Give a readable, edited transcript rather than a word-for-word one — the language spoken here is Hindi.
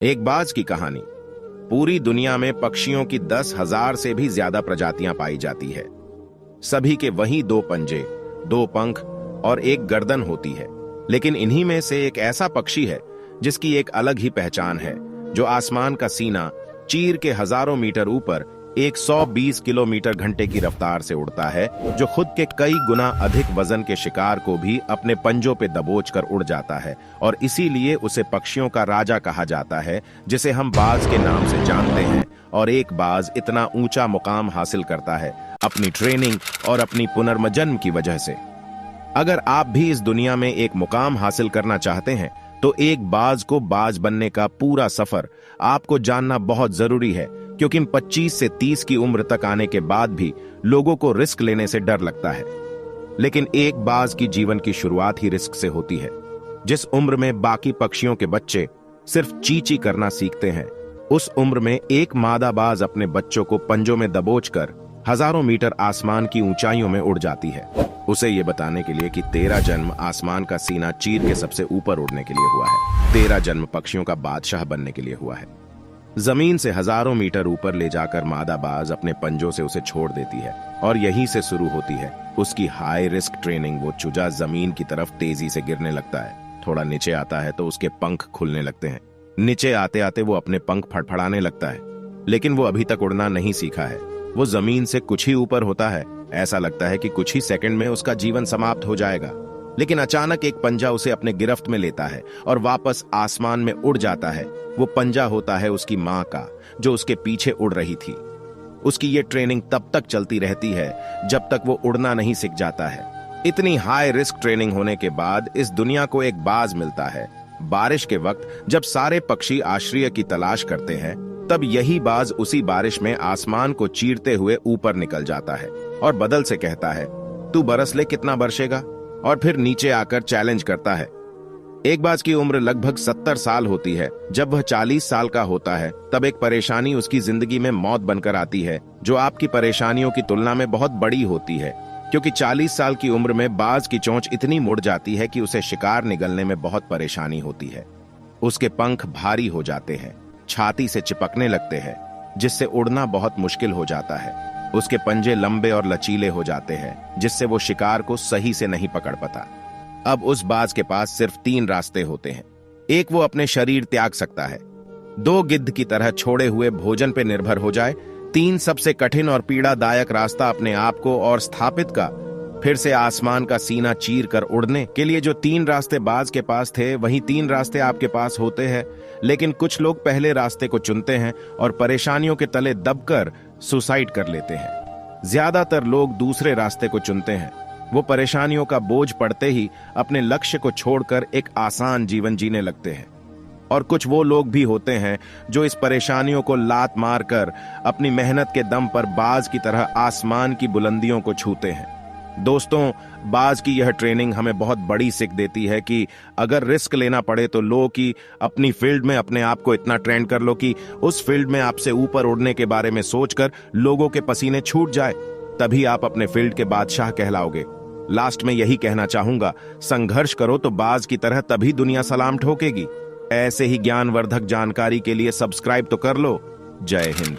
एक बाज की कहानी। पूरी दुनिया में पक्षियों की 10,000 से भी ज्यादा प्रजातियां पाई जाती है। सभी के वही 2 पंजे, 2 पंख और एक गर्दन होती है। लेकिन इन्हीं में से एक ऐसा पक्षी है जिसकी एक अलग ही पहचान है, जो आसमान का सीना चीर के हजारों मीटर ऊपर 120 किलोमीटर घंटे की रफ्तार से उड़ता है, जो खुद के कई गुना अधिक वजन के शिकार को भी अपने पंजों पे दबोच कर उड़ जाता है। और इसीलिए उसे पक्षियों का राजा कहा जाता है, जिसे हम बाज के नाम से जानते हैं। और एक बाज इतना ऊंचा मुकाम हासिल करता है अपनी ट्रेनिंग और अपनी पुनर्जन्म की वजह से। अगर आप भी इस दुनिया में एक मुकाम हासिल करना चाहते हैं तो एक बाज को बाज बनने का पूरा सफर आपको जानना बहुत जरूरी है, क्योंकि 25 से 30 की उम्र तक आने के बाद भी लोगों को रिस्क लेने से डर लगता है। लेकिन एक बाज की जीवन की शुरुआत ही रिस्क से होती है। जिस उम्र में बाकी पक्षियों के बच्चे सिर्फ चींची करना सीखते हैं, उस उम्र में एक मादा बाज अपने बच्चों को पंजों में दबोचकर हजारों मीटर आसमान की ऊंचाइयों में उड़ जाती है, उसे ये बताने के लिए कि तेरा जन्म आसमान का सीना चीर के सबसे ऊपर उड़ने के लिए हुआ है। तेरा जन्म पक्षियों का बादशाह बनने के लिए हुआ है। जमीन से हजारों मीटर ऊपर ले जाकर मादा बाज अपने पंजों से उसे छोड़ देती है, और यहीं से शुरू होती है उसकी हाई रिस्क ट्रेनिंग। वो चूजा जमीन की तरफ तेजी से गिरने लगता है। थोड़ा नीचे आता है तो उसके पंख खुलने लगते हैं। नीचे आते आते वो अपने पंख फड़फड़ाने लगता है, लेकिन वो अभी तक उड़ना नहीं सीखा है। वो जमीन से कुछ ही ऊपर होता है। ऐसा लगता है कि कुछ ही सेकंड में उसका जीवन समाप्त हो जाएगा। लेकिन अचानक एक पंजा उसे अपने गिरफ्त में लेता है और वापस आसमान में उड़ जाता है। वो पंजा होता है उसकी मां का, जो उसके पीछे उड़ रही थी। उसकी ये ट्रेनिंग तब तक चलती रहती है जब तक वो उड़ना नहीं सीख जाता है। इतनी हाई रिस्क ट्रेनिंग होने के बाद इस दुनिया को एक बाज मिलता है। बारिश के वक्त जब सारे पक्षी आश्रय की तलाश करते हैं, तब यही बाज उसी बारिश में आसमान को चीरते हुए ऊपर निकल जाता है और बदल से कहता है, तू बरस ले, कितना बरसेगा? और फिर नीचे आकर चैलेंज करता है। एक बाज की उम्र लगभग 70 साल होती है। जब वह 40 साल का होता है, तब एक परेशानी उसकी जिंदगी में मौत बनकर आती है, जो आपकी परेशानियों की तुलना में बहुत बड़ी होती है। क्योंकि 40 साल की उम्र में बाज की चोंच इतनी मुड़ जाती है कि उसे शिकार निगलने में बहुत परेशानी होती है। उसके पंख भारी हो जाते हैं, छाती से चिपकने लगते हैं, जिससे उड़ना बहुत मुश्किल हो जाता है। उसके पंजे लंबे और लचीले हो जाते हैं, जिससे वो शिकार को सही से नहीं पकड़ पाता। अब उस बाज के पास सिर्फ 3 रास्ते होते हैं। एक, वो अपने शरीर त्याग सकता है। 2, गिद्ध की तरह छोड़े हुए भोजन पर निर्भर हो जाए। 3, सबसे कठिन और पीड़ादायक रास्ता अपने आप को और स्थापित का फिर से आसमान का सीना चीर कर उड़ने के लिए। जो 3 रास्ते बाज के पास थे, वही 3 रास्ते आपके पास होते हैं। लेकिन कुछ लोग पहले रास्ते को चुनते हैं और परेशानियों के तले दबकर सुसाइड कर लेते हैं। ज्यादातर लोग दूसरे रास्ते को चुनते हैं। वो परेशानियों का बोझ पड़ते ही अपने लक्ष्य को छोड़कर एक आसान जीवन जीने लगते हैं। और कुछ वो लोग भी होते हैं जो इस परेशानियों को लात मारकर अपनी मेहनत के दम पर बाज की तरह आसमान की बुलंदियों को छूते हैं। दोस्तों, बाज की यह ट्रेनिंग हमें बहुत बड़ी सीख देती है कि अगर रिस्क लेना पड़े तो लो कि अपनी फील्ड में अपने आप को इतना ट्रेंड कर लो कि उस फील्ड में आपसे ऊपर उड़ने के बारे में सोचकर लोगों के पसीने छूट जाए। तभी आप अपने फील्ड के बादशाह कहलाओगे। लास्ट में यही कहना चाहूंगा, संघर्ष करो तो बाज की तरह, तभी दुनिया सलाम ठोकेगी। ऐसे ही ज्ञानवर्धक जानकारी के लिए सब्सक्राइब तो कर लो। जय हिंद।